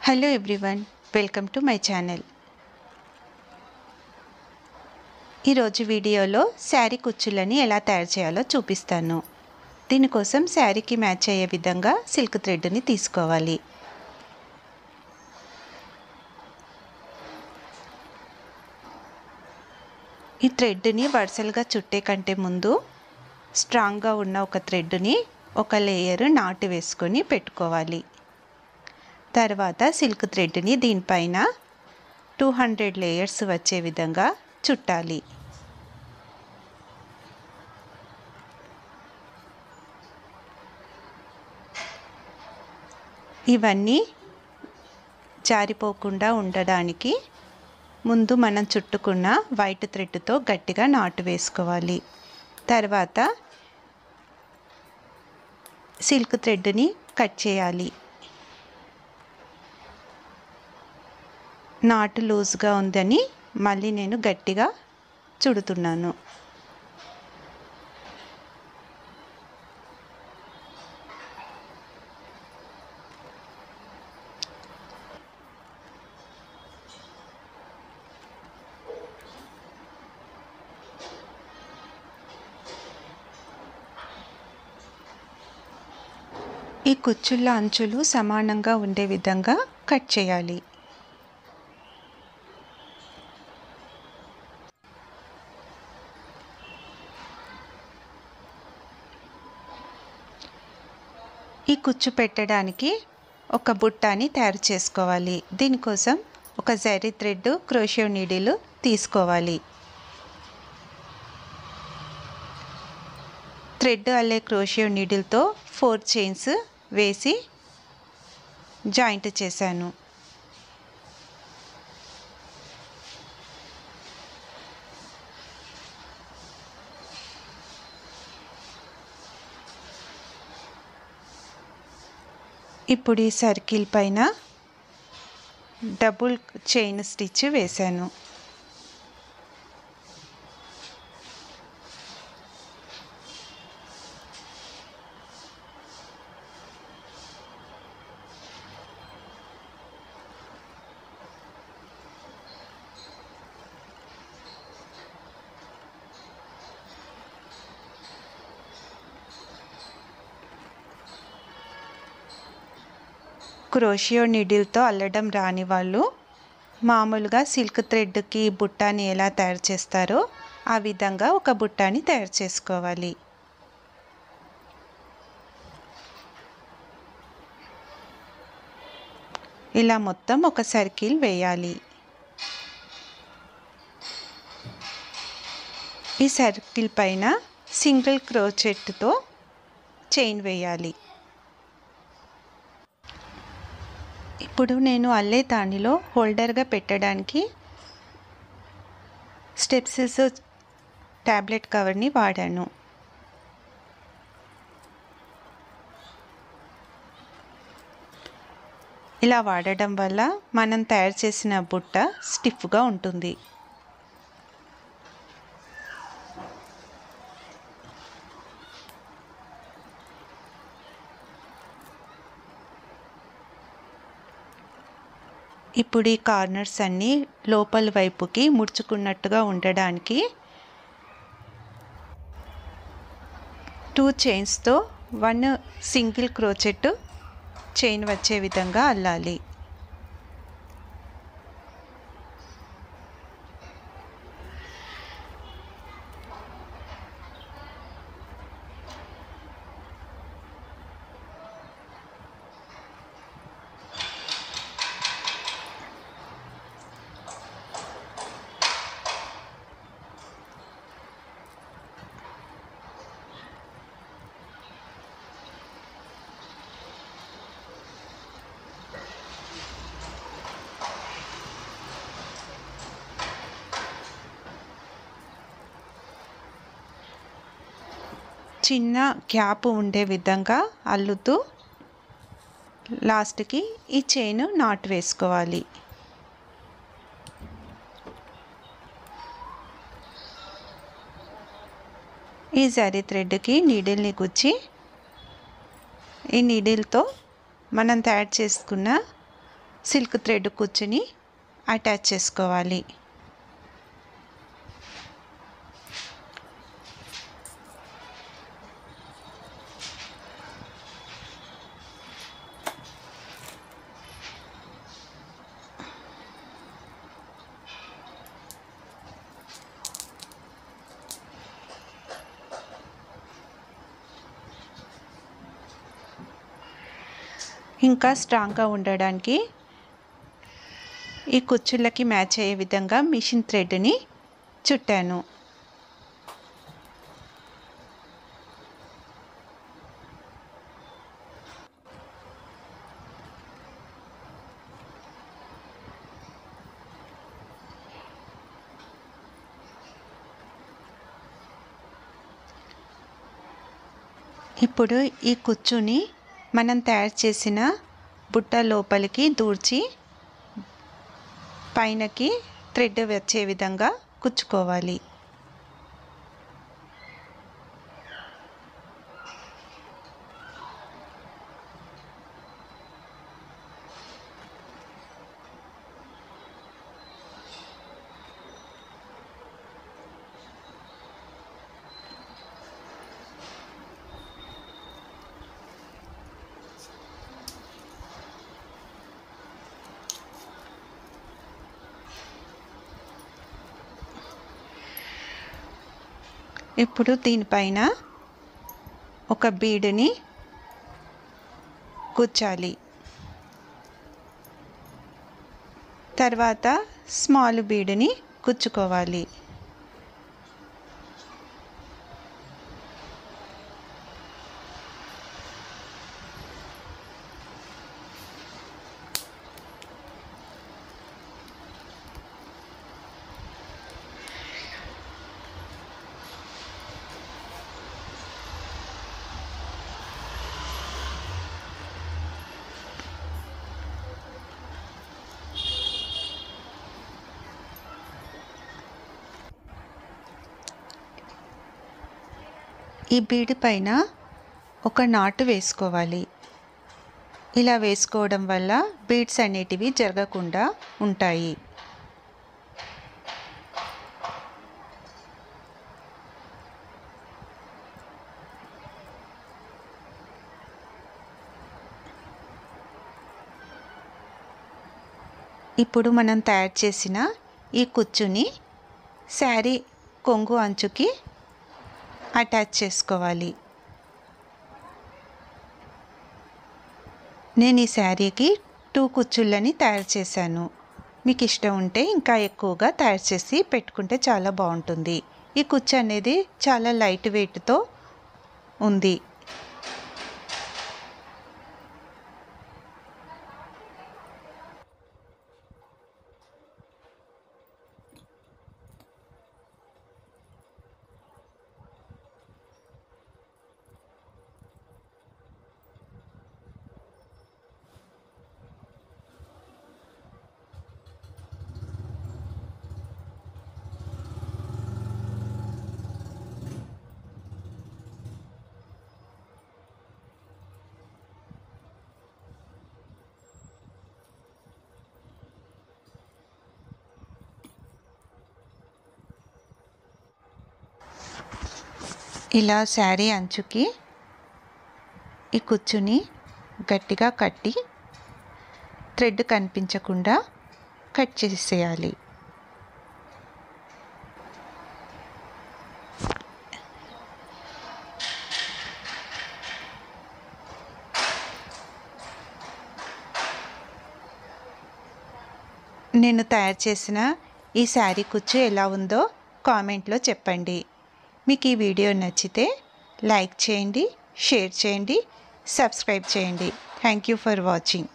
Hello everyone, welcome to my channel. ఈరోజు వీడియోలో శారీ కుచ్చులని ఎలా తయారు చేయాలో చూపిస్తాను. దీనికోసం శారీకి మ్యాచ్ అయ్యే విధంగా సిల్క్ థ్రెడ్ని తీసుకోవాలి. ఈ థ్రెడ్ని వరుసలుగా చుట్టే కంటే ముందు స్ట్రాంగ్గా ఉన్న ఒక థ్రెడ్ని ఒక లేయర్ నాటు వేసుకొని పెట్టుకోవాలి. తర్వాత సిల్క్ థ్రెడ్ని దీనిపైన 200 లేయర్స్ వచ్చే విధంగా చుట్టాలి. ఇవన్నీ జారిపోకుండా ఉండడానికి ముందు మనం చుట్టుకున్న వైట్ థ్రెడ్తో గట్టిగా నాటు వేసుకోవాలి. తర్వాత సిల్క్ థ్రెడ్ని కట్ చేయాలి. నాటు లూజ్గా ఉందని మళ్ళీ నేను గట్టిగా చుడుతున్నాను. ఈ కుచ్చుళ్ళ అంచులు సమానంగా ఉండే విధంగా కట్ చేయాలి. ఈ కుచ్చు పెట్టడానికి ఒక బుట్టాని తయారు చేసుకోవాలి. దీనికోసం ఒక జరీ థ్రెడ్, క్రోషియో నీడిల్ తీసుకోవాలి. థ్రెడ్ అల్లే క్రోషియో నీడిల్తో 4 చైన్స్ వేసి జాయింట్ చేశాను. ఇప్పుడు ఈ సర్కిల్ పైన డబుల్ చైన్ స్టిచ్ వేశాను. క్రోషియో నీడిల్తో అల్లడం రాని వాళ్ళు మామూలుగా సిల్క్ థ్రెడ్కి బుట్టాని ఎలా తయారు చేస్తారో ఆ విధంగా ఒక బుట్టాని తయారు చేసుకోవాలి. ఇలా మొత్తం ఒక సర్కిల్ వేయాలి. ఈ సర్కిల్ పైన సింగిల్ క్రోచెట్తో చైన్ వేయాలి. ఇప్పుడు నేను అల్లే దానిలో హోల్డర్గా పెట్టడానికి స్టెప్సిల్స్ ట్యాబ్లెట్ కవర్ని వాడాను. ఇలా వాడడం వల్ల మనం తయారు చేసిన బుట్ట స్టిఫ్గా ఉంటుంది. ఇప్పుడు ఈ కార్నర్స్ అన్నీ లోపల వైపుకి ముడుచుకున్నట్టుగా ఉండడానికి 2 చైన్స్తో 1 సింగిల్ క్రోచెట్ చైన్ వచ్చే విధంగా అల్లాలి. చిన్న గ్యాప్ ఉండే విధంగా అల్లుతూ లాస్ట్కి ఈ చైన్ నాట్ వేసుకోవాలి. ఈ జరీ థ్రెడ్కి నీడిల్ని గుచ్చి ఈ నీడిల్తో మనం తయారు చేసుకున్న సిల్క్ థ్రెడ్ కుచ్చుని అటాచ్ చేసుకోవాలి. ఇంకా స్ట్రాంగ్గా ఉండడానికి ఈ కుచ్చుళ్ళకి మ్యాచ్ అయ్యే విధంగా మిషన్ థ్రెడ్ని చుట్టాను. ఇప్పుడు ఈ కుచ్చుని మనం తయారు చేసిన బుట్ట లోపలికి దూర్చి పైనకి థ్రెడ్ వచ్చే విధంగా కుచ్చుకోవాలి. ఇప్పుడు దీనిపైన ఒక బీడ్ని కుచ్చాలి. తర్వాత స్మాల్ బీడ్ని కుచ్చుకోవాలి. ఈ బీడ్ పైన ఒక నాటు వేసుకోవాలి. ఇలా వేసుకోవడం వల్ల బీడ్స్ అనేటివి జరగకుండా ఉంటాయి. ఇప్పుడు మనం తయారు చేసిన ఈ కుచ్చుని శారీ కొంగు అంచుకి అటాచ్ చేసుకోవాలి. నేను ఈ శారీకి 2 కుచ్చుళ్ళని తయారు చేశాను. మీకు ఇష్టం ఉంటే ఇంకా ఎక్కువగా తయారు చేసి పెట్టుకుంటే చాలా బాగుంటుంది. ఈ కుచ్చు అనేది చాలా లైట్ వెయిట్తో ఉంది. ఇలా శారీ అంచుకి ఈ కుచ్చుని గట్టిగా కట్టి థ్రెడ్ కనిపించకుండా కట్ చేసేయాలి. నేను తయారు చేసిన ఈ శారీ కుచ్చు ఎలా ఉందో కామెంట్లో చెప్పండి. మీకు ఈ వీడియో నచ్చితే లైక్ చేయండి, షేర్ చేయండి, సబ్స్క్రైబ్ చేయండి. Thank you for watching.